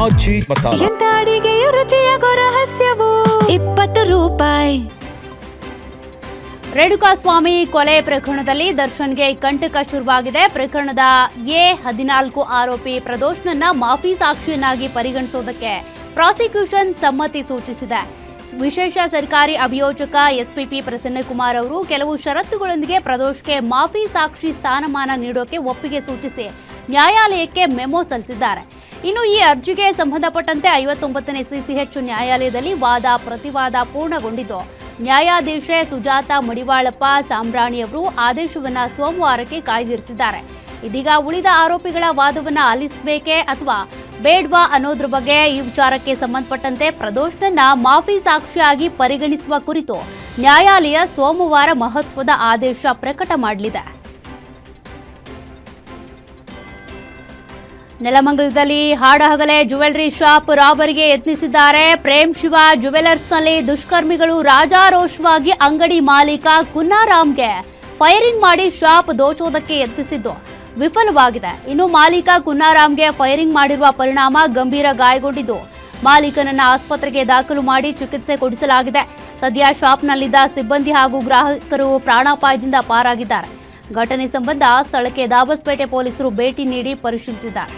ಆಜಿ ಮಸಾಲ. ಎಂತ ಅಡಿಗೆಯ ರುಚಿಯಾಗೋ ರಹಸ್ಯವು 20 ರೂಪಾಯಿ. ರೇಣುಕಾಸ್ವಾಮಿ ಕೊಲೆ ಪ್ರಕರಣದಲ್ಲಿ ದರ್ಶನ್ಗೆ ಕಂಟಕ ಶುರುವಾಗಿದೆ. ಪ್ರಕರಣದ A14 ಆರೋಪಿ ಪ್ರದೋಷ್ನನ್ನ ಮಾಫಿ ಸಾಕ್ಷಿಯನ್ನಾಗಿ ಪರಿಗಣಿಸುವುದಕ್ಕೆ ಪ್ರಾಸಿಕ್ಯೂಷನ್ ಸಮ್ಮತಿ ಸೂಚಿಸಿದೆ. ವಿಶೇಷ ಸರ್ಕಾರಿ ಅಭಿಯೋಜಕ ಎಸ್ಪಿಪಿ ಪ್ರಸನ್ನಕುಮಾರ್ ಅವರು ಕೆಲವು ಷರತ್ತುಗಳೊಂದಿಗೆ ಪ್ರದೋಷ್ಗೆ ಮಾಫಿ ಸಾಕ್ಷಿ ಸ್ಥಾನಮಾನ ನೀಡೋಕೆ ಒಪ್ಪಿಗೆ ಸೂಚಿಸಿ ನ್ಯಾಯಾಲಯಕ್ಕೆ ಮೆಮೊ ಸಲ್ಲಿಸಿದ್ದಾರೆ. ಇನ್ನು ಈ ಅರ್ಜಿಗೆ ಸಂಬಂಧಪಟ್ಟಂತೆ 59ನೇ CCH ನ್ಯಾಯಾಲಯದಲ್ಲಿ ವಾದ ಪ್ರತಿವಾದ ಪೂರ್ಣಗೊಂಡಿದ್ದು ನ್ಯಾಯಾಧೀಶೆ ಸುಜಾತ ಮಡಿವಾಳಪ್ಪ ಸಾಂಬ್ರಾಣಿ ಅವರು ಆದೇಶವನ್ನು ಸೋಮವಾರಕ್ಕೆ ಕಾಯ್ದಿರಿಸಿದ್ದಾರೆ. ಇದೀಗ ಉಳಿದ ಆರೋಪಿಗಳ ವಾದವನ್ನು ಆಲಿಸಬೇಕೇ ಅಥವಾ ಬೇಡ್ವಾ ಅನ್ನೋದ್ರ ಬಗ್ಗೆ ಈ ವಿಚಾರಕ್ಕೆ ಸಂಬಂಧಪಟ್ಟಂತೆ ಪ್ರದೋಷ್ನನ್ನ ಮಾಫಿ ಸಾಕ್ಷಿಯಾಗಿ ಪರಿಗಣಿಸುವ ಕುರಿತು ನ್ಯಾಯಾಲಯ ಸೋಮವಾರ ಮಹತ್ವದ ಆದೇಶ ಪ್ರಕಟ ಮಾಡಲಿದೆ. ನೆಲಮಂಗಲದಲ್ಲಿ ಹಾಡಹಗಲೇ ಜ್ಯುವೆಲರಿ ಶಾಪ್ ರಾಬರಿಗೆ ಯತ್ನಿಸಿದ್ದಾರೆ. ಪ್ರೇಮ್ ಶಿವ ಜ್ಯುವೆಲರ್ಸ್ನಲ್ಲಿ ದುಷ್ಕರ್ಮಿಗಳು ರಾಜಾರೋಷವಾಗಿ ಅಂಗಡಿ ಮಾಲೀಕ ಕುನ್ನಾರಾಮ್ಗೆ ಫೈರಿಂಗ್ ಮಾಡಿ ಶಾಪ್ ದೋಚೋದಕ್ಕೆ ಯತ್ನಿಸಿದ್ದು ವಿಫಲವಾಗಿದೆ. ಇನ್ನು ಮಾಲೀಕ ಕುನ್ನಾರಾಮ್ಗೆ ಫೈರಿಂಗ್ ಮಾಡಿರುವ ಪರಿಣಾಮ ಗಂಭೀರ ಗಾಯಗೊಂಡಿದ್ದು ಮಾಲೀಕನನ್ನ ಆಸ್ಪತ್ರೆಗೆ ದಾಖಲು ಮಾಡಿ ಚಿಕಿತ್ಸೆ ಕೊಡಿಸಲಾಗಿದೆ. ಸದ್ಯ ಶಾಪ್ನಲ್ಲಿದ್ದ ಸಿಬ್ಬಂದಿ ಹಾಗೂ ಗ್ರಾಹಕರು ಪ್ರಾಣಾಪಾಯದಿಂದ ಪಾರಾಗಿದ್ದಾರೆ. ಘಟನೆ ಸಂಬಂಧ ಸ್ಥಳಕ್ಕೆ ದಾಬಸ್ಪೇಟೆ ಪೊಲೀಸರು ಭೇಟಿ ನೀಡಿ ಪರಿಶೀಲಿಸಿದ್ದಾರೆ.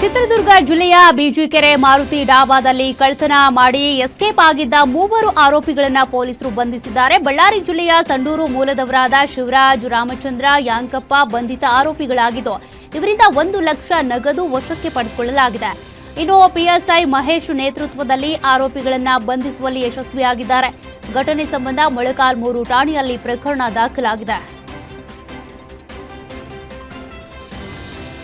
ಚಿತ್ರದುರ್ಗ ಜಿಲ್ಲೆಯ ಬಿಜಿಕೆರೆ ಮಾರುತಿ ಡಾಬಾದಲ್ಲಿ ಕಳ್ಳತನ ಮಾಡಿ ಎಸ್ಕೇಪ್ ಆಗಿದ್ದ 3 ಆರೋಪಿಗಳನ್ನು ಪೊಲೀಸರು ಬಂಧಿಸಿದ್ದಾರೆ. ಬಳ್ಳಾರಿ ಜಿಲ್ಲೆಯ ಸಂಡೂರು ಮೂಲದವರಾದ ಶಿವರಾಜ್, ರಾಮಚಂದ್ರ, ಯಾಂಕಪ್ಪ ಬಂಧಿತ ಆರೋಪಿಗಳಾಗಿದ್ದು ಇವರಿಂದ 1 ಲಕ್ಷ ನಗದು ವಶಕ್ಕೆ ಪಡೆದುಕೊಳ್ಳಲಾಗಿದೆ. ಇನ್ನು PSI ಮಹೇಶ್ ನೇತೃತ್ವದಲ್ಲಿ ಆರೋಪಿಗಳನ್ನು ಬಂಧಿಸುವಲ್ಲಿ ಯಶಸ್ವಿಯಾಗಿದ್ದಾರೆ. ಘಟನೆ ಸಂಬಂಧ ಮೊಳಕಾಲ್ಮೂರು ಠಾಣೆಯಲ್ಲಿ ಪ್ರಕರಣ ದಾಖಲಾಗಿದೆ.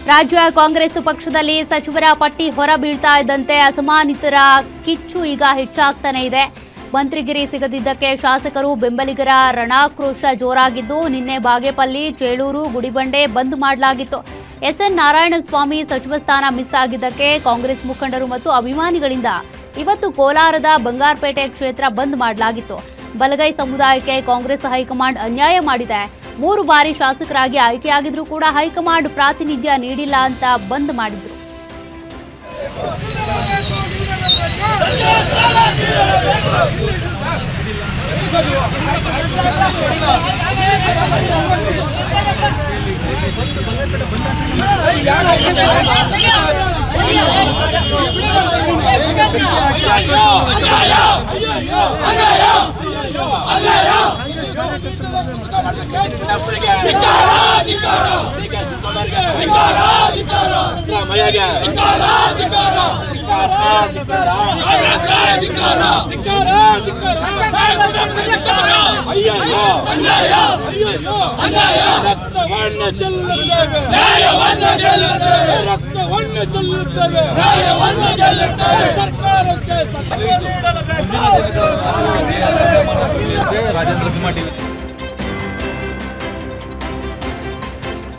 ರಾಜ್ಯ ಕಾಂಗ್ರೆಸ್ ಪಕ್ಷದಲ್ಲಿ ಸಚಿವರ ಪಟ್ಟಿ ಹೊರಬೀಳ್ತಾ ಇದ್ದಂತೆ ಅಸಮಾನಿತರ ಕಿಚ್ಚು ಈಗ ಹೆಚ್ಚಾಗ್ತಾನೆ ಇದೆ. ಮಂತ್ರಿಗಿರಿ ಸಿಗದಿದ್ದಕ್ಕೆ ಶಾಸಕರು ಬೆಂಬಲಿಗರ ರಣಾಕ್ರೋಶ ಜೋರಾಗಿದ್ದು ನಿನ್ನೆ ಬಾಗೇಪಲ್ಲಿ, ಚೇಳೂರು, ಗುಡಿಬಂಡೆ ಬಂದ್ ಮಾಡಲಾಗಿತ್ತು. SN ನಾರಾಯಣಸ್ವಾಮಿ ಸಚಿವ ಸ್ಥಾನ ಮಿಸ್ ಆಗಿದ್ದಕ್ಕೆ ಕಾಂಗ್ರೆಸ್ ಮುಖಂಡರು ಮತ್ತು ಅಭಿಮಾನಿಗಳಿಂದ ಇವತ್ತು ಕೋಲಾರದ ಬಂಗಾರಪೇಟೆ ಕ್ಷೇತ್ರ ಬಂದ್ ಮಾಡಲಾಗಿತ್ತು. ಬಲಗೈ ಸಮುದಾಯಕ್ಕೆ ಕಾಂಗ್ರೆಸ್ ಹೈಕಮಾಂಡ್ ಅನ್ಯಾಯ ಮಾಡಿದೆ. 3 ಬಾರಿ ಶಾಸಕರಾಗಿ ಆಯ್ಕೆಯಾಗಿದ್ರೂ ಕೂಡ ಹೈಕಮಾಂಡ್ ಪ್ರಾತಿನಿಧ್ಯ ನೀಡಿಲ್ಲ ಅಂತ ಬಂದ್ ಮಾಡಿದ್ರು.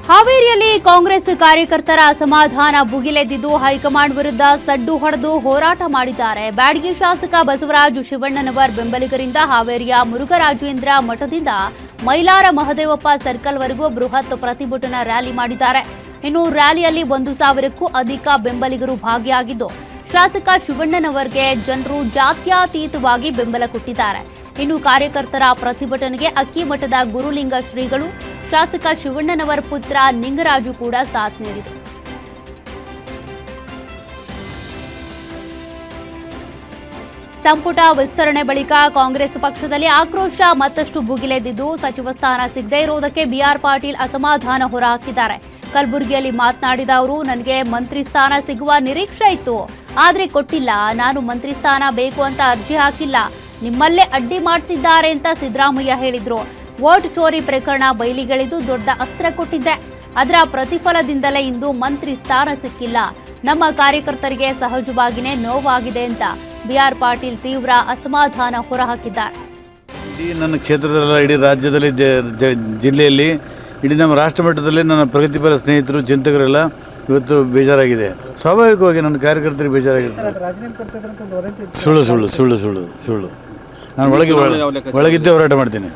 ಹಾವೇರಿಯಲ್ಲಿ ಕಾಂಗ್ರೆಸ್ ಕಾರ್ಯಕರ್ತರ ಅಸಮಾಧಾನ ಭುಗಿಲೆದ್ದಿದ್ದು ಹೈಕಮಾಂಡ್ ವಿರುದ್ಧ ಸಡ್ಡು ಹೊಡೆದು ಹೋರಾಟ ಮಾಡಿದ್ದಾರೆ. ಬ್ಯಾಡಗಿ ಶಾಸಕ ಬಸವರಾಜ ಶಿವಣ್ಣನವರ್ ಬೆಂಬಲಿಗರಿಂದ ಹಾವೇರಿಯ ಮುರುಘರಾಜೇಂದ್ರ ಮಠದಿಂದ ಮೈಲಾರ ಮಹದೇವಪ್ಪ ಸರ್ಕಲ್ವರೆಗೂ ಬೃಹತ್ ಪ್ರತಿಭಟನಾ ರ್ಯಾಲಿ ಮಾಡಿದ್ದಾರೆ. ಇನ್ನು ರ್ಯಾಲಿಯಲ್ಲಿ 1,000ಕ್ಕೂ ಅಧಿಕ ಬೆಂಬಲಿಗರು ಭಾಗಿಯಾಗಿದ್ದು ಶಾಸಕ ಶಿವಣ್ಣನವರ್ಗೆ ಜನರು ಜಾತ್ಯತೀತವಾಗಿ ಬೆಂಬಲ ಕೊಟ್ಟಿದ್ದಾರೆ. ಇನ್ನು ಕಾರ್ಯಕರ್ತರ ಪ್ರತಿಭಟನೆಗೆ ಅಕ್ಕಿಮಠದ ಗುರುಲಿಂಗ ಶ್ರೀಗಳು, ಶಾಸಕ ಶಿವಣ್ಣನವರ ಪುತ್ರ ನಿಂಗರಾಜು ಕೂಡ ಸಾಥ್ ನೀಡಿದರು. ಸಂಪುಟ ವಿಸ್ತರಣೆ ಬಳಿಕ ಕಾಂಗ್ರೆಸ್ ಪಕ್ಷದಲ್ಲಿ ಆಕ್ರೋಶ ಮತ್ತಷ್ಟು ಭುಗಿಲೆದ್ದಿದ್ದು ಸಚಿವ ಸ್ಥಾನ ಸಿಗದೇ ಇರುವುದಕ್ಕೆ ಬಿಆರ್ ಪಾಟೀಲ್ ಅಸಮಾಧಾನ ಹೊರಹಾಕಿದ್ದಾರೆ. ಕಲಬುರಗಿಯಲ್ಲಿ ಮಾತನಾಡಿದ ಅವರು, ನನಗೆ ಮಂತ್ರಿ ಸ್ಥಾನ ಸಿಗುವ ನಿರೀಕ್ಷೆ ಇತ್ತು, ಆದ್ರೆ ಕೊಟ್ಟಿಲ್ಲ. ನಾನು ಮಂತ್ರಿ ಸ್ಥಾನ ಬೇಕು ಅಂತ ಅರ್ಜಿ ಹಾಕಿಲ್ಲ, ನಿಮ್ಮಲ್ಲೇ ಅಡ್ಡಿ ಮಾಡ್ತಿದ್ದಾರೆ ಅಂತ ಸಿದ್ದರಾಮಯ್ಯ ಹೇಳಿದ್ರು. ವೋಟ್ ಚೋರಿ ಪ್ರಕರಣ ಬಯಲಿಗೆಳೆದು ದೊಡ್ಡ ಅಸ್ತ್ರ ಕೊಟ್ಟಿದ್ದೆ, ಅದರ ಪ್ರತಿಫಲದಿಂದಲೇ ಇಂದು ಮಂತ್ರಿ ಸ್ಥಾನ ಸಿಕ್ಕಿಲ್ಲ. ನಮ್ಮ ಕಾರ್ಯಕರ್ತರಿಗೆ ಸಹಜವಾಗಿಯೇ ನೋವಾಗಿದೆ ಅಂತ ಬಿಆರ್ ಪಾಟೀಲ್ ತೀವ್ರ ಅಸಮಾಧಾನ ಹೊರಹಾಕಿದ್ದಾರೆ. ಇಡೀ ನನ್ನ ಕ್ಷೇತ್ರದಲ್ಲ, ಇಡೀ ರಾಜ್ಯದಲ್ಲಿ, ಜಿಲ್ಲೆಯಲ್ಲಿ, ಇಡೀ ನಮ್ಮ ರಾಷ್ಟ್ರ ಮಟ್ಟದಲ್ಲಿ ನನ್ನ ಪ್ರಗತಿಪರ ಸ್ನೇಹಿತರು, ಚಿಂತಕರೆಲ್ಲ ಇವತ್ತು ಬೇಜಾರಾಗಿದೆ. ಸ್ವಾಭಾವಿಕವಾಗಿ ನನ್ನ ಕಾರ್ಯಕರ್ತರಿಗೆ ಬೇಜಾರಾಗಿರ್ತದೆ. ಸುಳ್ಳು ಸುಳ್ಳು ಸುಳ್ಳು ಸುಳ್ಳು ಸುಳ್ಳು ನಾನು ಒಳಗಿದ್ದೇ ಹೋರಾಟ ಮಾಡ್ತೀನಿ.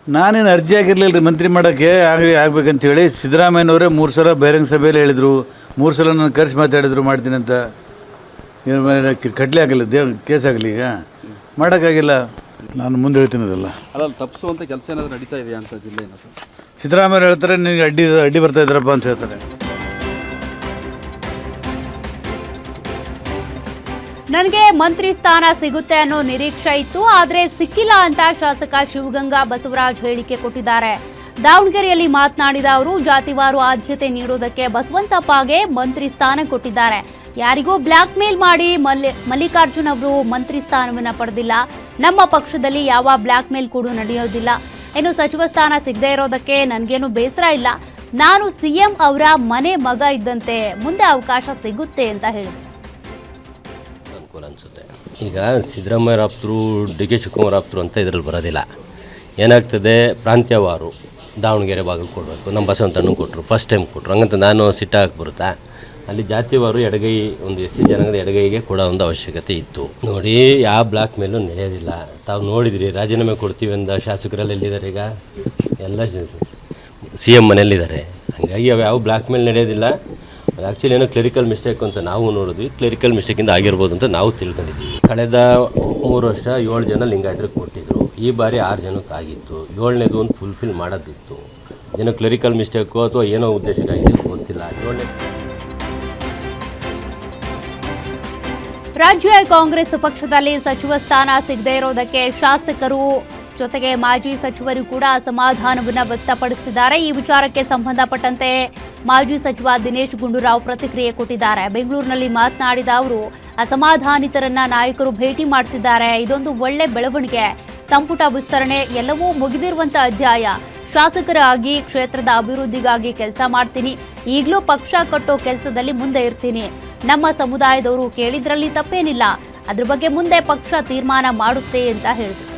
ನಾನೇನು ಅರ್ಜಿ ಹಾಕಿರಲಿಲ್ಲ ರೀ ಮಂತ್ರಿ ಮಾಡೋಕ್ಕೆ ಆಗ್ಬೇಕಂತೇಳಿ. ಸಿದ್ದರಾಮಯ್ಯನವರೇ 3 ಸಲ ಬಹಿರಂಗ ಸಭೆಯಲ್ಲಿ ಹೇಳಿದರು, 3 ಸಲ ನಾನು ಕರೆಸಿ ಮಾತಾಡಿದ್ರು ಮಾಡ್ತೀನಿ ಅಂತ. ಏನು ಮೇಲೆ ಕಟ್ಲೆ ಆಗಲ್ಲ, ಕೇಸ್ ಆಗಲಿ, ಈಗ ಮಾಡೋಕ್ಕಾಗಿಲ್ಲ. ನಾನು ಮುಂದೆ ಹೇಳ್ತೀನಿ ಅದಲ್ಲ. ಅಲ್ಲ, ತಪ್ಪಿಸುವಂಥ ಕೆಲಸ ಏನಾದರೂ ನಡೀತಾ ಇದೆಯಾ ಅಂತ ಜಿಲ್ಲೆ ಸಿದ್ದರಾಮಯ್ಯ ಹೇಳ್ತಾರೆ, ನಿನಗೆ ಅಡ್ಡಿ ಬರ್ತಾ ಇದ್ದಾರಪ್ಪ ಅಂತ ಹೇಳ್ತಾರೆ. ನನಗೆ ಮಂತ್ರಿ ಸ್ಥಾನ ಸಿಗುತ್ತೆ ಅನ್ನೋ ನಿರೀಕ್ಷೆ ಇತ್ತು, ಆದರೆ ಸಿಕ್ಕಿಲ್ಲ ಅಂತ ಶಾಸಕ ಶಿವಗಂಗಾ ಬಸವರಾಜ್ ಹೇಳಿಕೆ ಕೊಟ್ಟಿದ್ದಾರೆ. ದಾವಣಗೆರೆಯಲ್ಲಿ ಮಾತನಾಡಿದ ಅವರು, ಜಾತಿವಾರು ಆದ್ಯತೆ ನೀಡುವುದಕ್ಕೆ ಬಸವಂತಪ್ಪಗೆ ಮಂತ್ರಿ ಸ್ಥಾನ ಕೊಟ್ಟಿದ್ದಾರೆ. ಯಾರಿಗೂ ಬ್ಲ್ಯಾಕ್ ಮೇಲ್ ಮಾಡಿ ಮಲ್ಲಿಕಾರ್ಜುನ್ ಅವರು ಮಂತ್ರಿ ಸ್ಥಾನವನ್ನು ಪಡೆದಿಲ್ಲ. ನಮ್ಮ ಪಕ್ಷದಲ್ಲಿ ಯಾವ ಬ್ಲ್ಯಾಕ್ ಮೇಲ್ ಕೂಡ ನಡೆಯೋದಿಲ್ಲ. ಇನ್ನು ಸಚಿವ ಸ್ಥಾನ ಸಿಗದೇ ಇರೋದಕ್ಕೆ ನನಗೇನು ಬೇಸರ ಇಲ್ಲ. ನಾನು ಸಿಎಂ ಅವರ ಮನೆ ಮಗ ಇದ್ದಂತೆ, ಮುಂದೆ ಅವಕಾಶ ಸಿಗುತ್ತೆ ಅಂತ ಹೇಳಿದರು. ಅನುಕೂಲ ಅನಿಸುತ್ತೆ. ಈಗ ಸಿದ್ದರಾಮಯ್ಯ ಆಪ್ತರು, ಡಿ ಕೆ ಶಿವಕುಮಾರ್ ಆಪ್ತರು ಅಂತ ಇದರಲ್ಲಿ ಬರೋದಿಲ್ಲ. ಏನಾಗ್ತದೆ, ಪ್ರಾಂತ್ಯವಾರು ದಾವಣಗೆರೆ ಭಾಗಕ್ಕೆ ಕೊಡಬೇಕು. ನಮ್ಮ ಬಸವಂತಣ್ಣು ಕೊಟ್ಟರು, ಫಸ್ಟ್ ಟೈಮ್ ಕೊಟ್ಟರು. ಹಂಗಂತ ನಾನು ಸಿಟ್ಟಾಗಿ ಬರುತ್ತಾ? ಅಲ್ಲಿ ಜಾತಿವಾರು ಎಡಗೈ, ಒಂದು ಎಸ್ ಸಿ ಜನಾಂಗದ ಎಡಗೈಗೆ ಕೊಡೋ ಒಂದು ಅವಶ್ಯಕತೆ ಇತ್ತು. ನೋಡಿ, ಯಾವ ಬ್ಲಾಕ್ ಮೇಲೂ ನಡೆಯೋದಿಲ್ಲ. ತಾವು ನೋಡಿದ್ರಿ, ರಾಜೀನಾಮೆ ಕೊಡ್ತೀವಿ ಅಂದ ಶಾಸಕರೆಲ್ಲ ಎಲ್ಲಿದ್ದಾರೆ? ಈಗ ಎಲ್ಲ CM ಮನೆಯಲ್ಲಿದ್ದಾರೆ. ಹಾಗಾಗಿ ಅವು ಯಾವ ಬ್ಲಾಕ್ ಮೇಲ್ ನಡೆಯೋದಿಲ್ಲ. ಅದು ಆ್ಯಕ್ಚುಲಿ ಏನೋ ಕ್ಲರಿಕಲ್ ಮಿಸ್ಟೇಕ್ ಅಂತ ನಾವು ನೋಡಿದ್ವಿ. ಕ್ಲರಿಕಲ್ ಮಿಸ್ಟೇಕಿಂದ ಆಗಿರ್ಬೋದು ಅಂತ ನಾವು ತಿಳ್ಕೊಂಡಿದ್ವಿ. ಕಳೆದ 3 ವರ್ಷ 7 ಜನ ಲಿಂಗಾಯತರಿಗೆ ಕೊಟ್ಟಿದ್ರು. ಈ ಬಾರಿ 6 ಜನಕ್ಕೆ ಆಗಿತ್ತು. 7ನೇದು ಒಂದು ಫುಲ್ಫಿಲ್ ಮಾಡೋದಿತ್ತು. ಏನೋ ಕ್ಲರಿಕಲ್ ಮಿಸ್ಟೇಕು ಅಥವಾ ಏನೋ ಉದ್ದೇಶಕ್ಕಾಗಿದೆ ಗೊತ್ತಿಲ್ಲ. 7ನೇ ರಾಜ್ಯ ಕಾಂಗ್ರೆಸ್ ಪಕ್ಷದಲ್ಲಿ ಸಚಿವ ಸ್ಥಾನ ಸಿಗದೇ ಇರೋದಕ್ಕೆ ಶಾಸಕರು ಜೊತೆಗೆ ಮಾಜಿ ಸಚಿವರು ಕೂಡ ಅಸಮಾಧಾನವನ್ನು ವ್ಯಕ್ತಪಡಿಸುತ್ತಿದ್ದಾರೆ. ಈ ವಿಚಾರಕ್ಕೆ ಸಂಬಂಧಪಟ್ಟಂತೆ ಮಾಜಿ ಸಚಿವ ದಿನೇಶ್ ಗುಂಡೂರಾವ್ ಪ್ರತಿಕ್ರಿಯೆ ಕೊಟ್ಟಿದ್ದಾರೆ. ಬೆಂಗಳೂರಿನಲ್ಲಿ ಮಾತನಾಡಿದ ಅವರು, ಅಸಮಾಧಾನಿತರನ್ನ ನಾಯಕರು ಭೇಟಿ ಮಾಡ್ತಿದ್ದಾರೆ. ಇದೊಂದು ಒಳ್ಳೆ ಬೆಳವಣಿಗೆ. ಸಂಪುಟ ವಿಸ್ತರಣೆ ಎಲ್ಲವೂ ಮುಗಿದಿರುವಂತ ಅಧ್ಯಾಯ. ಶಾಸಕರಾಗಿ ಕ್ಷೇತ್ರದ ಅಭಿವೃದ್ಧಿಗಾಗಿ ಕೆಲಸ ಮಾಡ್ತೀನಿ. ಈಗಲೂ ಪಕ್ಷ ಕಟ್ಟೋ ಕೆಲಸದಲ್ಲಿ ಮುಂದೆ ಇರ್ತೀನಿ. ನಮ್ಮ ಸಮುದಾಯದವರು ಕೇಳಿದ್ರಲ್ಲಿ ತಪ್ಪೇನಿಲ್ಲ. ಅದ್ರ ಬಗ್ಗೆ ಮುಂದೆ ಪಕ್ಷ ತೀರ್ಮಾನ ಮಾಡುತ್ತೆ ಅಂತ ಹೇಳಿದರು.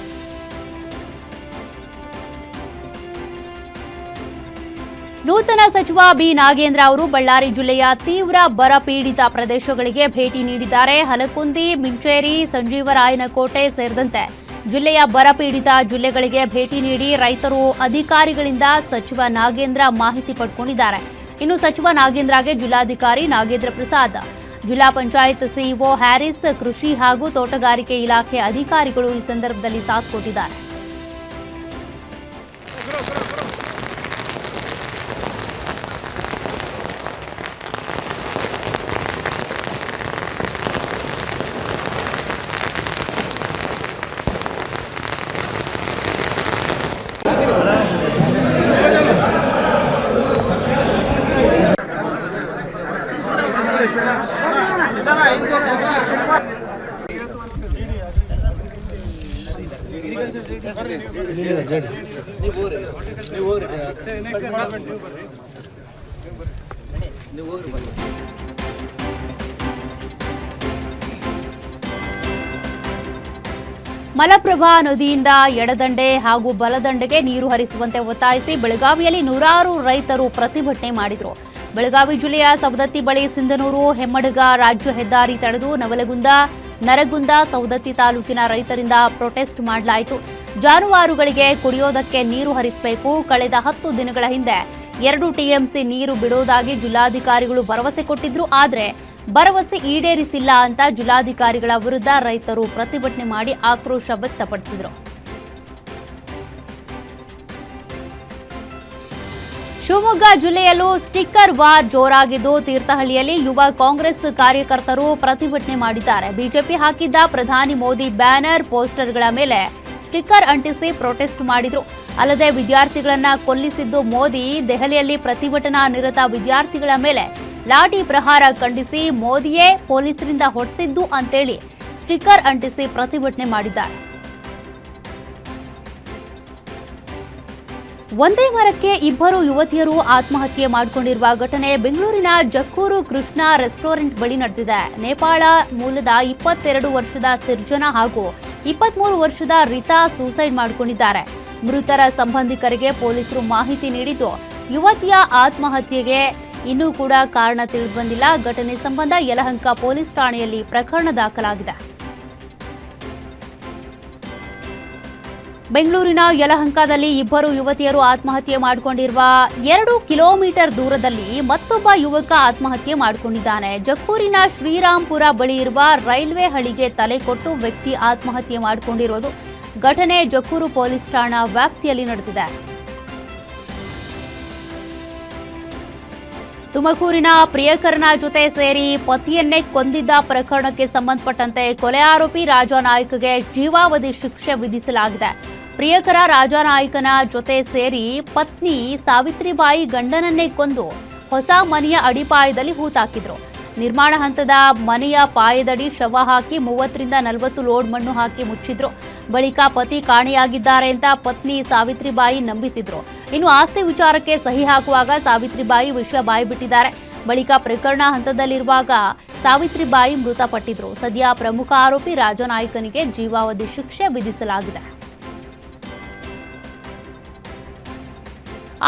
ನೂತನ ಸಚಿವ ಬಿ ನಾಗೇಂದ್ರ ಅವರು ಬಳ್ಳಾರಿ ಜಿಲ್ಲೆಯ ತೀವ್ರ ಬರ ಪೀಡಿತ ಪ್ರದೇಶಗಳಿಗೆ ಭೇಟಿ ನೀಡಿದ್ದಾರೆ. ಹಲಕುಂದಿ, ಮಿಂಚೇರಿ, ಸಂಜೀವರಾಯನಕೋಟೆ ಸೇರಿದಂತೆ ಜಿಲ್ಲೆಯ ಬರ ಪೀಡಿತ ಜಿಲ್ಲೆಗಳಿಗೆ ಭೇಟಿ ನೀಡಿ ರೈತರು, ಅಧಿಕಾರಿಗಳಿಂದ ಸಚಿವ ನಾಗೇಂದ್ರ ಮಾಹಿತಿ ಪಡ್ಕೊಂಡಿದ್ದಾರೆ. ಇನ್ನು ಸಚಿವ ನಾಗೇಂದ್ರಗೆ ಜಿಲ್ಲಾಧಿಕಾರಿ ನಾಗೇಂದ್ರ ಪ್ರಸಾದ್, ಜಿಲ್ಲಾ ಪಂಚಾಯತ್ ಸಿಇಒ ಹ್ಯಾರಿಸ್, ಕೃಷಿ ಹಾಗೂ ತೋಟಗಾರಿಕೆ ಇಲಾಖೆ ಅಧಿಕಾರಿಗಳು ಈ ಸಂದರ್ಭದಲ್ಲಿ ಸಾಥ್ ಕೊಟ್ಟಿದ್ದಾರೆ. ಮಲಪ್ರಭಾ ನದಿಯಿಂದ ಎಡದಂಡೆ ಹಾಗೂ ಬಲದಂಡೆಗೆ ನೀರು ಹರಿಸುವಂತೆ ಒತ್ತಾಯಿಸಿ ಬೆಳಗಾವಿಯಲ್ಲಿ ನೂರಾರು ರೈತರು ಪ್ರತಿಭಟನೆ ಮಾಡಿದರು. ಬೆಳಗಾವಿ ಜಿಲ್ಲೆಯ ಸವದತ್ತಿ ಬಳಿ ಸಿಂಧನೂರು ಹೆಮ್ಮಡಗ ರಾಜ್ಯ ಹೆದ್ದಾರಿ ತಡೆದು ನರಗುಂದ ಸವದತ್ತಿ ತಾಲೂಕಿನ ರೈತರಿಂದ ಪ್ರೊಟೆಸ್ಟ್ ಮಾಡಲಾಯಿತು. ಜಾನುವಾರುಗಳಿಗೆ ಕುಡಿಯೋದಕ್ಕೆ ನೀರು ಹರಿಸಬೇಕು. ಕಳೆದ 10 ದಿನಗಳ ಹಿಂದೆ 2 ಟಿಎಂಸಿ ನೀರು ಬಿಡುವುದಾಗಿ ಜಿಲ್ಲಾಧಿಕಾರಿಗಳು ಭರವಸೆ ಕೊಟ್ಟಿದ್ರು. ಆದರೆ ಭರವಸೆ ಈಡೇರಿಸಿಲ್ಲ ಅಂತ ಜಿಲ್ಲಾಧಿಕಾರಿಗಳ ವಿರುದ್ಧ ರೈತರು ಪ್ರತಿಭಟನೆ ಮಾಡಿ ಆಕ್ರೋಶ ವ್ಯಕ್ತಪಡಿಸಿದರು. ಶಿವಮೊಗ್ಗ ಜಿಲ್ಲೆಯಲ್ಲೂ ಸ್ಟಿಕ್ಕರ್ ವಾರ್ ಜೋರಾಗಿದ್ದು, ತೀರ್ಥಹಳ್ಳಿಯಲ್ಲಿ ಯುವ ಕಾಂಗ್ರೆಸ್ ಕಾರ್ಯಕರ್ತರು ಪ್ರತಿಭಟನೆ ಮಾಡಿದ್ದಾರೆ. ಬಿಜೆಪಿ ಹಾಕಿದ್ದ ಪ್ರಧಾನಿ ಮೋದಿ ಬ್ಯಾನರ್, ಪೋಸ್ಟರ್ಗಳ ಮೇಲೆ ಸ್ಟಿಕ್ಕರ್ ಅಂಟಿಸಿ ಪ್ರೊಟೆಸ್ಟ್ ಮಾಡಿದ್ರು. ಅಲ್ಲದೆ ವಿದ್ಯಾರ್ಥಿಗಳನ್ನ ಕೊಲ್ಲಿಸಿದ್ದು ಮೋದಿ, ದೆಹಲಿಯಲ್ಲಿ ಪ್ರತಿಭಟನಾ ನಿರತ ವಿದ್ಯಾರ್ಥಿಗಳ ಮೇಲೆ ಲಾಠಿ ಪ್ರಹಾರ ಖಂಡಿಸಿ ಮೋದಿಯೇ ಪೊಲೀಸರಿಂದ ಹೊಡೆಸಿದ್ದು ಅಂತೇಳಿ ಸ್ಟಿಕ್ಕರ್ ಅಂಟಿಸಿ ಪ್ರತಿಭಟನೆ ಮಾಡಿದ್ದಾರೆ. ಒಂದೇ ಮರಕ್ಕೆ 2 ಯುವತಿಯರು ಆತ್ಮಹತ್ಯೆ ಮಾಡಿಕೊಂಡಿರುವ ಘಟನೆ ಬೆಂಗಳೂರಿನ ಜಕ್ಕೂರು ಕೃಷ್ಣ ರೆಸ್ಟೋರೆಂಟ್ ಬಳಿ ನಡೆದಿದೆ. ನೇಪಾಳ ಮೂಲದ 22 ವರ್ಷದ ಸಿರ್ಜನಾ ಹಾಗೂ 23 ವರ್ಷದ ರಿತಾ ಸೂಸೈಡ್ ಮಾಡಿಕೊಂಡಿದ್ದಾರೆ. ಮೃತರ ಸಂಬಂಧಿಕರಿಗೆ ಪೊಲೀಸರು ಮಾಹಿತಿ ನೀಡಿದ್ದು, ಯುವತಿಯ ಆತ್ಮಹತ್ಯೆಗೆ ಇನ್ನೂ ಕೂಡ ಕಾರಣ ತಿಳಿದುಬಂದಿಲ್ಲ. ಘಟನೆ ಸಂಬಂಧ ಯಲಹಂಕ ಪೊಲೀಸ್ ಠಾಣೆಯಲ್ಲಿ ಪ್ರಕರಣ ದಾಖಲಾಗಿದೆ. ಬೆಂಗಳೂರಿನ ಯಲಹಂಕದಲ್ಲಿ 2 ಯುವತಿಯರು ಆತ್ಮಹತ್ಯೆ ಮಾಡಿಕೊಂಡಿರುವ 2 ಕಿಲೋಮೀಟರ್ ದೂರದಲ್ಲಿ ಮತ್ತೊಬ್ಬ ಯುವಕ ಆತ್ಮಹತ್ಯೆ ಮಾಡಿಕೊಂಡಿದ್ದಾನೆ. ಜಕ್ಕೂರಿನ ಶ್ರೀರಾಂಪುರ ಬಳಿ ಇರುವ ರೈಲ್ವೆ ಹಳಿಗೆ ತಲೆ ಕೊಟ್ಟು ವ್ಯಕ್ತಿ ಆತ್ಮಹತ್ಯೆ ಮಾಡಿಕೊಂಡಿರೋದು. ಘಟನೆ ಜಕ್ಕೂರು ಪೊಲೀಸ್ ಠಾಣಾ ವ್ಯಾಪ್ತಿಯಲ್ಲಿ ನಡೆದಿದೆ. ತುಮಕೂರಿನ ಪ್ರಿಯಕರನ ಜೊತೆ ಸೇರಿ ಪತಿಯನ್ನೇ ಕೊಂದಿದ್ದ ಪ್ರಕರಣಕ್ಕೆ ಸಂಬಂಧಪಟ್ಟಂತೆ ಕೊಲೆ ಆರೋಪಿ ರಾಜಾನಾಯ್ಕಗೆ ಜೀವಾವಧಿ ಶಿಕ್ಷೆ ವಿಧಿಸಲಾಗಿದೆ. ಪ್ರಿಯಕರ ರಾಜಾನಾಯ್ಕನ ಜೊತೆ ಸೇರಿ ಪತ್ನಿ ಸಾವಿತ್ರಿಬಾಯಿ ಗಂಡನನ್ನೇ ಕೊಂದು ಹೊಸ ಮನೆಯ ಅಡಿಪಾಯದಲ್ಲಿ ಹೂತಾಕಿದ್ರು. ನಿರ್ಮಾಣ ಹಂತದ ಮನೆಯ ಪಾಯದಡಿ ಶವ ಹಾಕಿ 30 ರಿಂದ 40 ಲೋಡ್ ಮಣ್ಣು ಹಾಕಿ ಮುಚ್ಚಿದ್ರು. ಬಳಿಕ ಪತಿ ಕಾಣೆಯಾಗಿದ್ದಾರೆ ಅಂತ ಪತ್ನಿ ಸಾವಿತ್ರಿಬಾಯಿ ನಂಬಿಸಿದ್ರು. ಇನ್ನು ಆಸ್ತಿ ವಿಚಾರಕ್ಕೆ ಸಹಿ ಹಾಕುವಾಗ ಸಾವಿತ್ರಿಬಾಯಿ ವಿಷಯ ಬಾಯ್ಬಿಟ್ಟಿದ್ದಾರೆ. ಬಳಿಕ ಪ್ರಕರಣ ಹಂತದಲ್ಲಿರುವಾಗ ಸಾವಿತ್ರಿಬಾಯಿ ಮೃತಪಟ್ಟಿದ್ರು. ಸದ್ಯ ಪ್ರಮುಖ ಆರೋಪಿ ರಾಜನಾಯ್ಕನಿಗೆ ಜೀವಾವಧಿ ಶಿಕ್ಷೆ ವಿಧಿಸಲಾಗಿದೆ.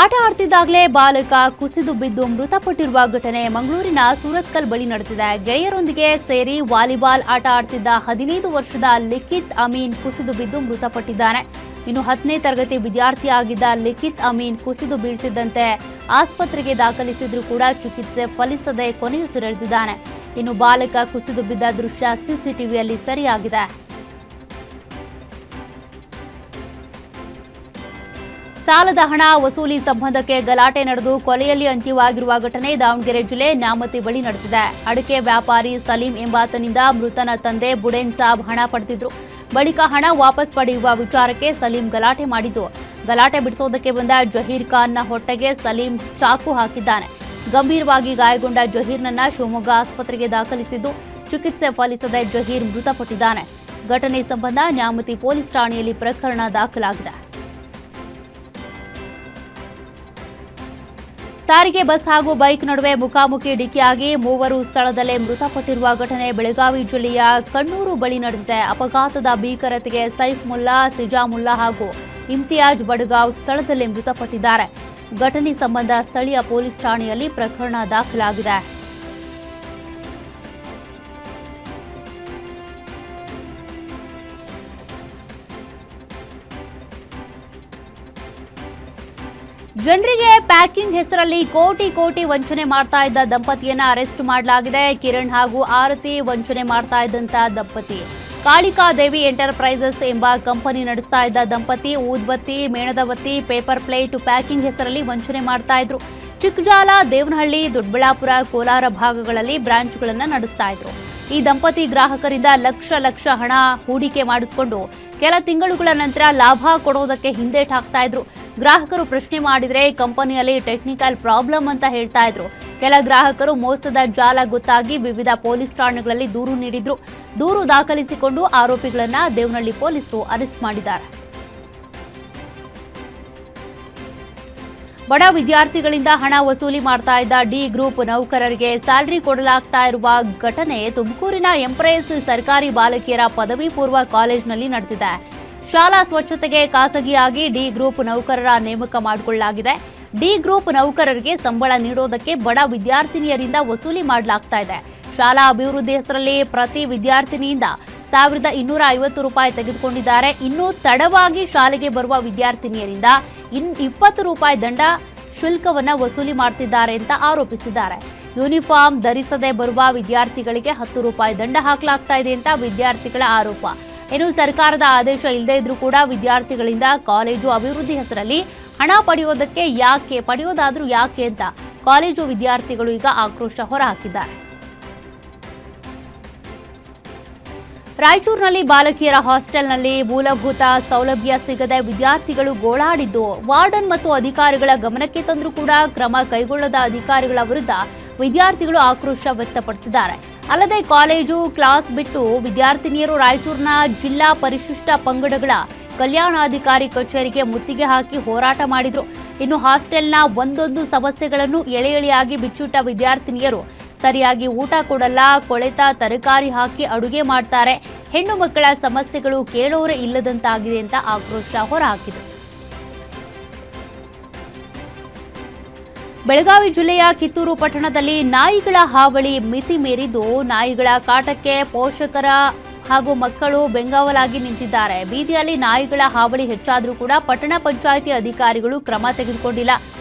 ಆಟ ಆಡ್ತಿದ್ದಾಗಲೇ ಬಾಲಕ ಕುಸಿದು ಬಿದ್ದು ಮೃತಪಟ್ಟಿರುವ ಘಟನೆ ಮಂಗಳೂರಿನ ಸೂರತ್ಕಲ್ ಬಳಿ ನಡೆದಿದೆ. ಗೆಳೆಯರೊಂದಿಗೆ ಸೇರಿ ವಾಲಿಬಾಲ್ ಆಟ ಆಡ್ತಿದ್ದ 15 ವರ್ಷದ ಲಿಖಿತ್ ಅಮೀನ್ ಕುಸಿದು ಬಿದ್ದು ಮೃತಪಟ್ಟಿದ್ದಾನೆ. ಇನ್ನು 10ನೇ ತರಗತಿ ವಿದ್ಯಾರ್ಥಿಯಾಗಿದ್ದ ಲಿಖಿತ್ ಅಮೀನ್ ಕುಸಿದು ಬೀಳ್ತಿದ್ದಂತೆ ಆಸ್ಪತ್ರೆಗೆ ದಾಖಲಿಸಿದ್ರೂ ಕೂಡ ಚಿಕಿತ್ಸೆ ಫಲಿಸದೆ ಕೊನೆಯುಸಿರೆಳೆದಿದ್ದಾನೆ. ಇನ್ನು ಬಾಲಕ ಕುಸಿದು ಬಿದ್ದ ದೃಶ್ಯ ಸಿಸಿಟಿವಿಯಲ್ಲಿ ಸೆರೆಯಾಗಿದೆ. ಸಾಲದ ಹಣ ವಸೂಲಿ ಸಂಬಂಧಕ್ಕೆ ಗಲಾಟೆ ನಡೆದು ಕೊಲೆಯಲ್ಲಿ ಅಂತ್ಯವಾಗಿರುವ ಘಟನೆ ದಾವಣಗೆರೆ ಜಿಲ್ಲೆ ನ್ಯಾಮತಿ ಬಳಿ ನಡೆದಿದೆ. ಅಡಿಕೆ ವ್ಯಾಪಾರಿ ಸಲೀಂ ಎಂಬಾತನಿಂದ ಮೃತನ ತಂದೆ ಬುಡೇನ್ ಸಾಬ್ ಹಣ ಪಡೆದಿದ್ರು. ಬಳಿಕ ಹಣ ವಾಪಸ್ ಪಡೆಯುವ ವಿಚಾರಕ್ಕೆ ಸಲೀಂ ಗಲಾಟೆ ಮಾಡಿದ್ದು, ಗಲಾಟೆ ಬಿಡಿಸೋದಕ್ಕೆ ಬಂದ ಜಹೀರ್ ಖಾನ್ನ ಹೊಟ್ಟೆಗೆ ಸಲೀಂ ಚಾಕು ಹಾಕಿದ್ದಾನೆ. ಗಂಭೀರವಾಗಿ ಗಾಯಗೊಂಡ ಜಹೀರ್ನನ್ನ ಶಿವಮೊಗ್ಗ ಆಸ್ಪತ್ರೆಗೆ ದಾಖಲಿಸಿದ್ದು, ಚಿಕಿತ್ಸೆ ಫಲಿಸದೆ ಜಹೀರ್ ಮೃತಪಟ್ಟಿದ್ದಾನೆ. ಘಟನೆ ಸಂಬಂಧ ನ್ಯಾಮತಿ ಪೊಲೀಸ್ ಠಾಣೆಯಲ್ಲಿ ಪ್ರಕರಣ ದಾಖಲಾಗಿದೆ. ಸಾರಿಗೆ ಬಸ್ ಹಾಗೂ ಬೈಕ್ ನಡುವೆ ಮುಖಾಮುಖಿ ಡಿಕ್ಕಿಯಾಗಿ 3 ಸ್ಥಳದಲ್ಲೇ ಮೃತಪಟ್ಟಿರುವ ಘಟನೆ ಬೆಳಗಾವಿ ಜಿಲ್ಲೆಯ ಕಣ್ಣೂರು ಬಳಿ ನಡೆದಿದೆ. ಅಪಘಾತದ ಭೀಕರತೆಗೆ ಸೈಫ್ ಮುಲ್ಲಾ, ಸಿಜಾಮುಲ್ಲಾ ಹಾಗೂ ಇಮ್ತಿಯಾಜ್ ಬಡಗಾವ್ ಸ್ಥಳದಲ್ಲೇ ಮೃತಪಟ್ಟಿದ್ದಾರೆ. ಘಟನೆ ಸಂಬಂಧ ಸ್ಥಳೀಯ ಪೊಲೀಸ್ ಠಾಣೆಯಲ್ಲಿ ಪ್ರಕರಣ ದಾಖಲಾಗಿದೆ. ಜನರಿಗೆ ಪ್ಯಾಕಿಂಗ್ ಹೆಸರಲ್ಲಿ ಕೋಟಿ ವಂಚನೆ ಮಾಡ್ತಾ ಇದ್ದ ದಂಪತಿಯನ್ನ ಅರೆಸ್ಟ್ ಮಾಡಲಾಗಿದೆ. ಕಿರಣ್ ಹಾಗೂ ಆರತಿ ವಂಚನೆ ಮಾಡ್ತಾ ಇದ್ದಂತ ದಂಪತಿ. ಕಾಳಿಕಾದೇವಿ ಎಂಟರ್ಪ್ರೈಸಸ್ ಎಂಬ ಕಂಪನಿ ನಡೆಸ್ತಾ ಇದ್ದ ದಂಪತಿ ಊದ್ಬತ್ತಿ, ಮೇಣದಬತ್ತಿ, ಪೇಪರ್ ಪ್ಲೇಟ್ ಪ್ಯಾಕಿಂಗ್ ಹೆಸರಲ್ಲಿ ವಂಚನೆ ಮಾಡ್ತಾ ಇದ್ರು. ಚಿಕ್ಕಜಾಲ, ದೇವನಹಳ್ಳಿ, ದೊಡ್ಡಬಳ್ಳಾಪುರ, ಕೋಲಾರ ಭಾಗಗಳಲ್ಲಿ ಬ್ರಾಂಚ್ಗಳನ್ನು ನಡೆಸ್ತಾ ಇದ್ರು. ಈ ದಂಪತಿ ಗ್ರಾಹಕರಿಂದ ಲಕ್ಷ ಹಣ ಹೂಡಿಕೆ ಮಾಡಿಸಿಕೊಂಡು ಕೆಲ ತಿಂಗಳುಗಳ ನಂತರ ಲಾಭ ಕೊಡೋದಕ್ಕೆ ಹಿಂದೇಟು ಹಾಕ್ತಾ ಇದ್ರು. ಗ್ರಾಹಕರು ಪ್ರಶ್ನೆ ಮಾಡಿದ್ರೆ ಕಂಪನಿಯಲ್ಲಿ ಟೆಕ್ನಿಕಲ್ ಪ್ರಾಬ್ಲಮ್ ಅಂತ ಹೇಳ್ತಾ ಇದ್ರು. ಕೆಲ ಗ್ರಾಹಕರು ಮೋಸದ ಜಾಲ ಗೊತ್ತಾಗಿ ವಿವಿಧ ಪೊಲೀಸ್ ಠಾಣೆಗಳಲ್ಲಿ ದೂರು ನೀಡಿದ್ರು. ದೂರು ದಾಖಲಿಸಿಕೊಂಡು ಆರೋಪಿಗಳನ್ನ ದೇವನಹಳ್ಳಿ ಪೊಲೀಸರು ಅರೆಸ್ಟ್ ಮಾಡಿದ್ದಾರೆ. ಬಡ ವಿದ್ಯಾರ್ಥಿಗಳಿಂದ ಹಣ ವಸೂಲಿ ಮಾಡ್ತಾ ಇದ್ದ ಡಿ ಗ್ರೂಪ್ ನೌಕರರಿಗೆ ಸ್ಯಾಲರಿ ಕೊಡಲಾಗ್ತಾ ಇರುವ ಘಟನೆ ತುಮಕೂರಿನ ಎಂಪ್ರೆಸ್ ಸರ್ಕಾರಿ ಬಾಲಕಿಯರ ಪದವಿ ಪೂರ್ವ ಕಾಲೇಜಿನಲ್ಲಿ ನಡೆದಿದೆ. ಶಾಲಾ ಸ್ವಚ್ಛತೆಗೆ ಖಾಸಗಿಯಾಗಿ ಡಿ ಗ್ರೂಪ್ ನೌಕರರ ನೇಮಕ ಮಾಡಿಕೊಳ್ಳಲಾಗಿದೆ. ಡಿ ಗ್ರೂಪ್ ನೌಕರರಿಗೆ ಸಂಬಳ ನೀಡೋದಕ್ಕೆ ಬಡ ವಿದ್ಯಾರ್ಥಿನಿಯರಿಂದ ವಸೂಲಿ ಮಾಡಲಾಗ್ತಾ ಇದೆ. ಶಾಲಾ ಅಭಿವೃದ್ಧಿ ಹೆಸರಲ್ಲಿ ಪ್ರತಿ ವಿದ್ಯಾರ್ಥಿನಿಯಿಂದ 1250 ರೂಪಾಯಿ ತೆಗೆದುಕೊಂಡಿದ್ದಾರೆ. ಇನ್ನು ತಡವಾಗಿ ಶಾಲೆಗೆ ಬರುವ ವಿದ್ಯಾರ್ಥಿನಿಯರಿಂದ 20 ರೂಪಾಯಿ ದಂಡ ಶುಲ್ಕವನ್ನು ವಸೂಲಿ ಮಾಡ್ತಿದ್ದಾರೆ ಅಂತ ಆರೋಪಿಸಿದ್ದಾರೆ. ಯೂನಿಫಾರ್ಮ್ ಧರಿಸದೆ ಬರುವ ವಿದ್ಯಾರ್ಥಿಗಳಿಗೆ 10 ರೂಪಾಯಿ ದಂಡ ಹಾಕಲಾಗ್ತಾ ಇದೆ ಅಂತ ವಿದ್ಯಾರ್ಥಿಗಳ ಆರೋಪ. ಇನ್ನು ಸರ್ಕಾರದ ಆದೇಶ ಇಲ್ಲದೇ ಇದ್ರೂ ಕೂಡ ವಿದ್ಯಾರ್ಥಿಗಳಿಂದ ಕಾಲೇಜು ಅಭಿವೃದ್ಧಿ ಹೆಸರಲ್ಲಿ ಹಣ ಪಡೆಯೋದಾದ್ರೂ ಯಾಕೆ ಅಂತ ಕಾಲೇಜು ವಿದ್ಯಾರ್ಥಿಗಳು ಈಗ ಆಕ್ರೋಶ ಹೊರಹಾಕಿದ್ದಾರೆ. ರಾಯಚೂರಿನಲ್ಲಿ ಬಾಲಕಿಯರ ಹಾಸ್ಟೆಲ್ನಲ್ಲಿ ಮೂಲಭೂತ ಸೌಲಭ್ಯ ಸಿಗದೆ ವಿದ್ಯಾರ್ಥಿಗಳು ಗೋಳಾಡಿದ್ದು ವಾರ್ಡನ್ ಮತ್ತು ಅಧಿಕಾರಿಗಳ ಗಮನಕ್ಕೆ ತಂದರೂ ಕೂಡ ಕ್ರಮ ಕೈಗೊಳ್ಳದ ಅಧಿಕಾರಿಗಳ ವಿರುದ್ಧ ವಿದ್ಯಾರ್ಥಿಗಳು ಆಕ್ರೋಶ ವ್ಯಕ್ತಪಡಿಸಿದ್ದಾರೆ. ಅಲ್ಲದೆ ಕಾಲೇಜು ಕ್ಲಾಸ್ ಬಿಟ್ಟು ವಿದ್ಯಾರ್ಥಿನಿಯರು ರಾಯಚೂರಿನ ಜಿಲ್ಲಾ ಪರಿಶಿಷ್ಟ ಪಂಗಡಗಳ ಕಲ್ಯಾಣಾಧಿಕಾರಿ ಕಚೇರಿಗೆ ಮುತ್ತಿಗೆ ಹಾಕಿ ಹೋರಾಟ ಮಾಡಿದ್ರು. ಇನ್ನು ಹಾಸ್ಟೆಲ್ನ ಒಂದೊಂದು ಸಮಸ್ಯೆಗಳನ್ನು ಎಳೆಯಾಗಿ ಬಿಚ್ಚಿಟ್ಟ ವಿದ್ಯಾರ್ಥಿನಿಯರು ಸರಿಯಾಗಿ ಊಟ ಕೊಡಲ್ಲ, ಕೊಳೆತ ತರಕಾರಿ ಹಾಕಿ ಅಡುಗೆ ಮಾಡ್ತಾರೆ, ಹೆಣ್ಣು ಮಕ್ಕಳ ಸಮಸ್ಯೆಗಳು ಕೇಳೋರೇ ಇಲ್ಲದಂತಾಗಿದೆ ಅಂತ ಆಕ್ರೋಶ ಹೊರಹಾಕಿದರು. ಬೆಳಗಾವಿ ಜಿಲ್ಲೆಯ ಕಿತ್ತೂರು ಪಟ್ಟಣದಲ್ಲಿ ನಾಯಿಗಳ ಹಾವಳಿ ಮಿತಿ ಮೀರಿದ್ದು ನಾಯಿಗಳ ಕಾಟಕ್ಕೆ ಪೋಷಕರ ಹಾಗೂ ಮಕ್ಕಳು ಬೆಂಗಾವಲಾಗಿ ನಿಂತಿದ್ದಾರೆ. ಬೀದಿಯಲ್ಲಿ ನಾಯಿಗಳ ಹಾವಳಿ ಹೆಚ್ಚಾದರೂ ಕೂಡ ಪಟ್ಟಣ ಪಂಚಾಯಿತಿ ಅಧಿಕಾರಿಗಳು ಕ್ರಮ ತೆಗೆದುಕೊಂಡಿಲ್ಲ.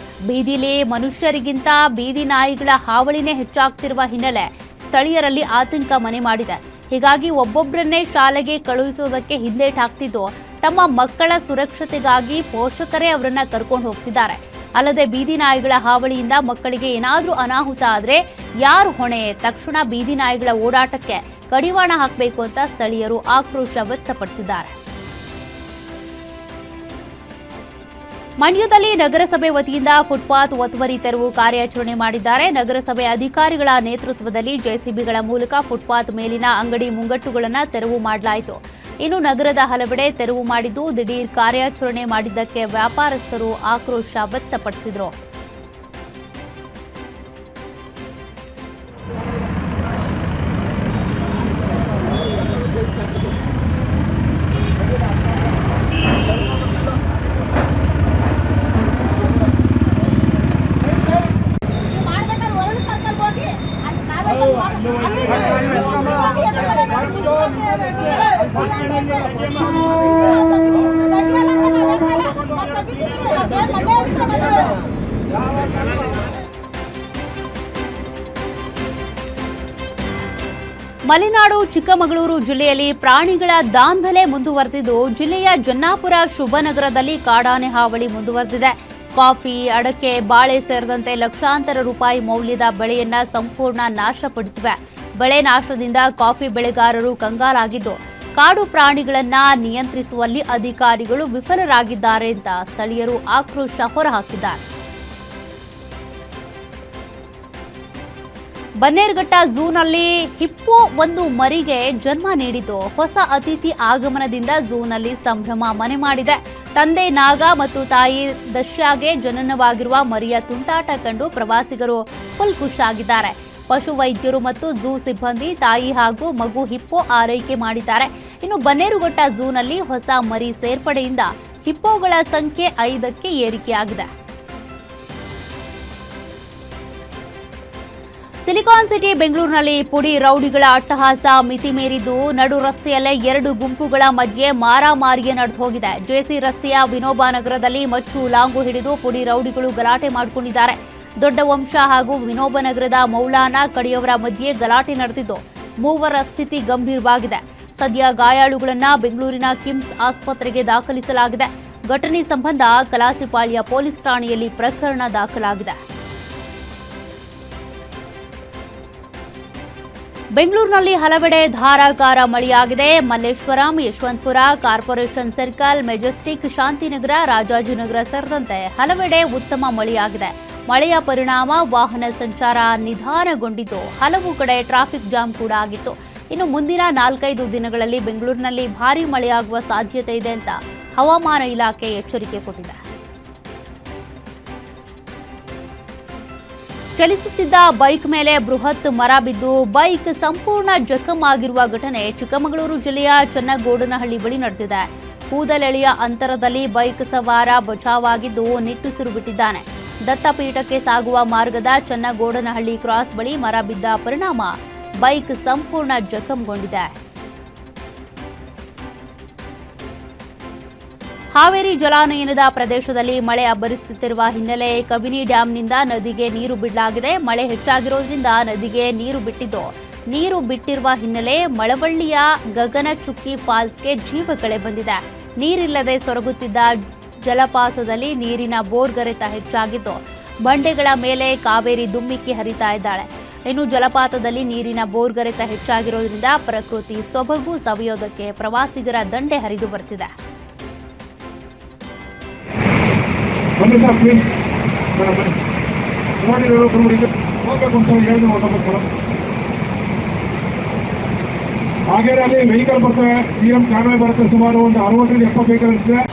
ಬೀದಿಲಿ ಮನುಷ್ಯರಿಗಿಂತ ಬೀದಿ ನಾಯಿಗಳ ಹಾವಳಿನೇ ಹೆಚ್ಚಾಗ್ತಿರುವ ಹಿನ್ನೆಲೆ ಸ್ಥಳೀಯರಲ್ಲಿ ಆತಂಕ ಮನೆ ಮಾಡಿದೆ. ಹೀಗಾಗಿ ಒಬ್ಬೊಬ್ಬರನ್ನೇ ಶಾಲೆಗೆ ಕಳುಹಿಸುವುದಕ್ಕೆ ಹಿಂದೇಟಾಗ್ತಿದ್ದು ತಮ್ಮ ಮಕ್ಕಳ ಸುರಕ್ಷತೆಗಾಗಿ ಪೋಷಕರೇ ಅವರನ್ನ ಕರ್ಕೊಂಡು ಹೋಗ್ತಿದ್ದಾರೆ. ಅಲ್ಲದೆ ಬೀದಿ ನಾಯಿಗಳ ಹಾವಳಿಯಿಂದ ಮಕ್ಕಳಿಗೆ ಏನಾದರೂ ಅನಾಹುತ ಆದರೆ ಯಾರು ಹೊಣೆ? ತಕ್ಷಣ ಬೀದಿ ನಾಯಿಗಳ ಓಡಾಟಕ್ಕೆ ಕಡಿವಾಣ ಹಾಕಬೇಕು ಅಂತ ಸ್ಥಳೀಯರು ಆಕ್ರೋಶ ವ್ಯಕ್ತಪಡಿಸಿದ್ದಾರೆ. ಮಂಡ್ಯದಲ್ಲಿ ನಗರಸಭೆ ವತಿಯಿಂದ ಫುಟ್ಪಾತ್ ಒತ್ತುವರಿ ತೆರವು ಕಾರ್ಯಾಚರಣೆ ಮಾಡಿದ್ದಾರೆ. ನಗರಸಭೆ ಅಧಿಕಾರಿಗಳ ನೇತೃತ್ವದಲ್ಲಿ ಜೆಸಿಬಿಗಳ ಮೂಲಕ ಫುಟ್ಪಾತ್ ಮೇಲಿನ ಅಂಗಡಿ ಮುಂಗಟ್ಟುಗಳನ್ನು ತೆರವು ಮಾಡಲಾಯಿತು. ಇನ್ನು ನಗರದ ಹಲವೆಡೆ ತೆರವು ಮಾಡಿದ್ದು ದಿಢೀರ್ ಕಾರ್ಯಾಚರಣೆ ಮಾಡಿದ್ದಕ್ಕೆ ವ್ಯಾಪಾರಸ್ಥರು ಆಕ್ರೋಶ ವ್ಯಕ್ತಪಡಿಸಿದರು. ಮಲೆನಾಡು ಚಿಕ್ಕಮಗಳೂರು ಜಿಲ್ಲೆಯಲ್ಲಿ ಪ್ರಾಣಿಗಳ ದಾಂಧಲೆ ಮುಂದುವರೆದಿದ್ದು ಜಿಲ್ಲೆಯ ಜನ್ನಾಪುರ ಶುಭನಗರದಲ್ಲಿ ಕಾಡಾನೆ ಹಾವಳಿ ಮುಂದುವರೆದಿದೆ. ಕಾಫಿ, ಅಡಕೆ, ಬಾಳೆ ಸೇರಿದಂತೆ ಲಕ್ಷಾಂತರ ರೂಪಾಯಿ ಮೌಲ್ಯದ ಬೆಳೆಯನ್ನ ಸಂಪೂರ್ಣ ನಾಶಪಡಿಸಿವೆ. ಬೆಳೆ ನಾಶದಿಂದ ಕಾಫಿ ಬೆಳೆಗಾರರು ಕಂಗಾಲಾಗಿದ್ದು ಕಾಡು ಪ್ರಾಣಿಗಳನ್ನ ನಿಯಂತ್ರಿಸುವಲ್ಲಿ ಅಧಿಕಾರಿಗಳು ವಿಫಲರಾಗಿದ್ದಾರೆ ಅಂತ ಸ್ಥಳೀಯರು ಆಕ್ರೋಶ ಹೊರಹಾಕಿದ್ದಾರೆ. ಬನ್ನೇರುಘಟ್ಟ ಝೂನಲ್ಲಿ ಹಿಪ್ಪೋ ಒಂದು ಮರಿಗೆ ಜನ್ಮ ನೀಡಿತು. ಹೊಸ ಅತಿಥಿ ಆಗಮನದಿಂದ ಝೂನಲ್ಲಿ ಸಂಭ್ರಮ ಮನೆ ಮಾಡಿದೆ. ತಂದೆ ನಾಗ ಮತ್ತು ತಾಯಿ ದಶ್ಯಾಗೆ ಜನನವಾಗಿರುವ ಮರಿಯ ತುಂಟಾಟ ಕಂಡು ಪ್ರವಾಸಿಗರು ಫುಲ್ ಖುಷಿಯಾಗಿದ್ದಾರೆ. ಪಶು ವೈದ್ಯರು ಮತ್ತು ಝೂ ಸಿಬ್ಬಂದಿ ತಾಯಿ ಹಾಗೂ ಮಗು ಹಿಪ್ಪೋ ಆರೈಕೆ ಮಾಡಿದ್ದಾರೆ. ಇನ್ನು ಬನ್ನೇರುಘಟ್ಟ ಝೂನಲ್ಲಿ ಹೊಸ ಮರಿ ಸೇರ್ಪಡೆಯಿಂದ ಹಿಪ್ಪೋಗಳ ಸಂಖ್ಯೆ 5ಕ್ಕೆ ಏರಿಕೆಯಾಗಿದೆ. ಸಿಲಿಕಾನ್ ಸಿಟಿ ಬೆಂಗಳೂರಿನಲ್ಲಿ ಪುಡಿ ರೌಡಿಗಳ ಅಟ್ಟಹಾಸ ಮಿತಿ ಮೀರಿದ್ದು ನಡು ರಸ್ತೆಯಲ್ಲೇ 2 ಗುಂಪುಗಳ ಮಧ್ಯೆ ಮಾರಾಮಾರಿಗೆ ನಡೆದು ಹೋಗಿದೆ. ಜೆಸಿ ರಸ್ತೆಯ ವಿನೋಬ ನಗರದಲ್ಲಿ ಮಚ್ಚು ಲಾಂಗು ಹಿಡಿದು ಪುಡಿ ರೌಡಿಗಳು ಗಲಾಟೆ ಮಾಡಿಕೊಂಡಿದ್ದಾರೆ. ದೊಡ್ಡ ವಂಶ ಹಾಗೂ ವಿನೋಬ ನಗರದ ಮೌಲಾನಾ ಕಡೆಯವರ ಮಧ್ಯೆ ಗಲಾಟೆ ನಡೆದಿದ್ದು ಮೂವರ ಸ್ಥಿತಿ ಗಂಭೀರವಾಗಿದೆ. ಸದ್ಯ ಗಾಯಾಳುಗಳನ್ನ ಬೆಂಗಳೂರಿನ ಕಿಮ್ಸ್ ಆಸ್ಪತ್ರೆಗೆ ದಾಖಲಿಸಲಾಗಿದೆ. ಘಟನೆ ಸಂಬಂಧ ಕಲಾಸಿಪಾಳ್ಯ ಪೊಲೀಸ್ ಠಾಣೆಯಲ್ಲಿ ಪ್ರಕರಣ ದಾಖಲಾಗಿದೆ. ಬೆಂಗಳೂರಿನಲ್ಲಿ ಹಲವೆಡೆ ಧಾರಾಕಾರ ಮಳೆಯಾಗಿದೆ. Malleshwaram, Yeshwanthpur, corporation circle, Majestic, Shantinagar, Rajajinagar ಸೇರಿದಂತೆ ಹಲವೆಡೆ ಉತ್ತಮ ಮಳೆಯಾಗಿದೆ. ಮಳೆಯ ಪರಿಣಾಮ ವಾಹನ ಸಂಚಾರ ನಿಧಾನಗೊಂಡಿದ್ದು ಹಲವು ಕಡೆ ಟ್ರಾಫಿಕ್ ಜಾಮ್ ಕೂಡ ಆಗಿತ್ತು. ಇನ್ನು ಮುಂದಿನ 4-5 ದಿನಗಳಲ್ಲಿ ಬೆಂಗಳೂರಿನಲ್ಲಿ ಭಾರೀ ಮಳೆಯಾಗುವ ಸಾಧ್ಯತೆ ಇದೆ ಅಂತ ಹವಾಮಾನ ಇಲಾಖೆ ಎಚ್ಚರಿಕೆ ಕೊಟ್ಟಿದೆ. ಚಲಿಸುತ್ತಿದ್ದ ಬೈಕ್ ಮೇಲೆ ಬೃಹತ್ ಮರ ಬಿದ್ದು ಬೈಕ್ ಸಂಪೂರ್ಣ ಜಖಂ ಆಗಿರುವ ಘಟನೆ ಚಿಕ್ಕಮಗಳೂರು ಜಿಲ್ಲೆಯ ಚನ್ನಗೋಡನಹಳ್ಳಿ ಬಳಿ ನಡೆದಿದೆ. ಕೂದಲೆಳೆಯ ಅಂತರದಲ್ಲಿ ಬೈಕ್ ಸವಾರ ಬಚಾವಾಗಿದ್ದು ನಿಟ್ಟುಸಿರು ಬಿಟ್ಟಿದ್ದಾನೆ. ದತ್ತಪೀಠಕ್ಕೆ ಸಾಗುವ ಮಾರ್ಗದ ಚನ್ನಗೋಡನಹಳ್ಳಿ ಕ್ರಾಸ್ ಬಳಿ ಮರ ಬಿದ್ದ ಪರಿಣಾಮ ಬೈಕ್ ಸಂಪೂರ್ಣ ಜಖಂಗೊಂಡಿದೆ. ಹಾವೇರಿ ಜಲಾನಯನದ ಪ್ರದೇಶದಲ್ಲಿ ಮಳೆ ಅಬ್ಬರಿಸುತ್ತಿರುವ ಹಿನ್ನೆಲೆ ಕಬಿನಿ ಡ್ಯಾಂನಿಂದ ನದಿಗೆ ನೀರು ಬಿಡಲಾಗಿದೆ. ಮಳೆ ಹೆಚ್ಚಾಗಿರೋದ್ರಿಂದ ನದಿಗೆ ನೀರು ಬಿಟ್ಟಿರುವ ಹಿನ್ನೆಲೆ ಮಳವಳ್ಳಿಯ ಗಗನಚುಕ್ಕಿ ಫಾಲ್ಸ್ಗೆ ಜೀವಕಳೆ ಬಂದಿದೆ. ನೀರಿಲ್ಲದೆ ಸೊರಗುತ್ತಿದ್ದ ಜಲಪಾತದಲ್ಲಿ ನೀರಿನ ಬೋರ್ಗರೆತ ಹೆಚ್ಚಾಗಿದ್ದು ಬಂಡೆಗಳ ಮೇಲೆ ಕಾವೇರಿ ದುಮ್ಮಿಕ್ಕಿ ಹರಿತಾ ಇದ್ದಾಳೆ. ಇನ್ನು ಜಲಪಾತದಲ್ಲಿ ನೀರಿನ ಬೋರ್ಗರೆತ ಹೆಚ್ಚಾಗಿರೋದ್ರಿಂದ ಪ್ರಕೃತಿ ಸೊಬಗು ಸವಿಯೋದಕ್ಕೆ ಪ್ರವಾಸಿಗರ ದಂಡೆ ಹರಿದು ಬರ್ತಿದೆ. ಹಾಗೆ ಅಲ್ಲಿ ವೆಹಿಕಲ್ ಬರ್ತವೆ, ಸಿಎಂ ಕಾಣೆ ಬರುತ್ತೆ, ಸುಮಾರು ಒಂದು 60-70 ವೆಹಿಕಲ್ ಇರ್ತದೆ.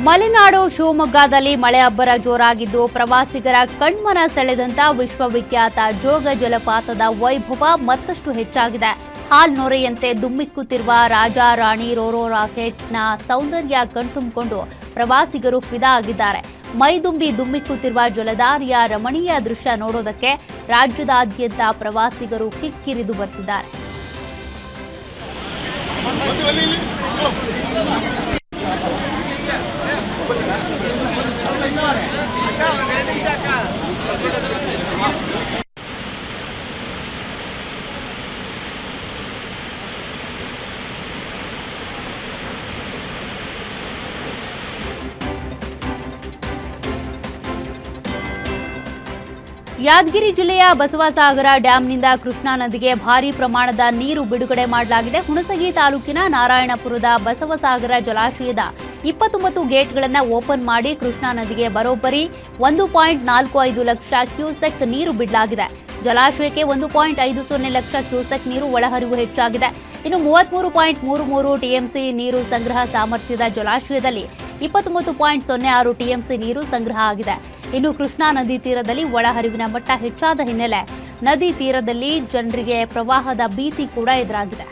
ಮಲೆನಾಡು ಶಿವಮೊಗ್ಗದಲ್ಲಿ ಮಳೆ ಅಬ್ಬರ ಜೋರಾಗಿದ್ದು ಪ್ರವಾಸಿಗರ ಕಣ್ಮನ ಸೆಳೆದಂತ ವಿಶ್ವವಿಖ್ಯಾತ ಜೋಗ ಜಲಪಾತದ ವೈಭವ ಮತ್ತಷ್ಟು ಹೆಚ್ಚಾಗಿದೆ. ಹಾಲ್ನೊರೆಯಂತೆ ದುಮ್ಮಿಕ್ಕುತ್ತಿರುವ ರಾಜಾ ರಾಣಿ ರೋರೋ ರಾಕೆಟ್ನ ಸೌಂದರ್ಯ ಕಣ್ತುಂಬಿಕೊಂಡು ಪ್ರವಾಸಿಗರು ಫಿದಾ ಆಗಿದ್ದಾರೆ. ಮೈದುಂಬಿ ದುಮ್ಮಿಕ್ಕುತ್ತಿರುವ ಜಲಧಾರಿಯ ರಮಣೀಯ ದೃಶ್ಯ ನೋಡೋದಕ್ಕೆ ರಾಜ್ಯದಾದ್ಯಂತ ಪ್ರವಾಸಿಗರು ಕಿಕ್ಕಿರಿದು ಬರ್ತಿದ್ದಾರೆ. ಯಾದಗಿರಿ ಜಿಲ್ಲೆಯ ಬಸವಸಾಗರ ಡ್ಯಾಂನಿಂದ ಕೃಷ್ಣಾ ನದಿಗೆ ಭಾರೀ ಪ್ರಮಾಣದ ನೀರು ಬಿಡುಗಡೆ ಮಾಡಲಾಗಿದೆ. ಹುಣಸಗಿ ತಾಲೂಕಿನ ನಾರಾಯಣಪುರದ ಬಸವಸಾಗರ ಜಲಾಶಯದ 29 ಗೇಟ್ಗಳನ್ನು ಓಪನ್ ಮಾಡಿ ಕೃಷ್ಣಾ ನದಿಗೆ ಬರೋಬ್ಬರಿ 1.45 ಲಕ್ಷ ಕ್ಯೂಸೆಕ್ ನೀರು ಬಿಡಲಾಗಿದೆ. ಜಲಾಶಯಕ್ಕೆ 1.50 ಲಕ್ಷ ಕ್ಯೂಸೆಕ್ ನೀರು ಒಳಹರಿವು ಹೆಚ್ಚಾಗಿದೆ. ಇನ್ನು 33.33 ಟಿಎಂಸಿ ನೀರು ಸಂಗ್ರಹ ಸಾಮರ್ಥ್ಯದ ಜಲಾಶಯದಲ್ಲಿ 29.06 ಟಿಎಂಸಿ ನೀರು ಸಂಗ್ರಹ ಆಗಿದೆ. ಇನ್ನು ಕೃಷ್ಣಾ ನದಿ ತೀರದಲ್ಲಿ ಒಳಹರಿವಿನ ಮಟ್ಟ ಹೆಚ್ಚಾದ ಹಿನ್ನೆಲೆ ನದಿ ತೀರದಲ್ಲಿ ಜನರಿಗೆ ಪ್ರವಾಹದ ಭೀತಿ ಕೂಡ ಎದುರಾಗಿದೆ.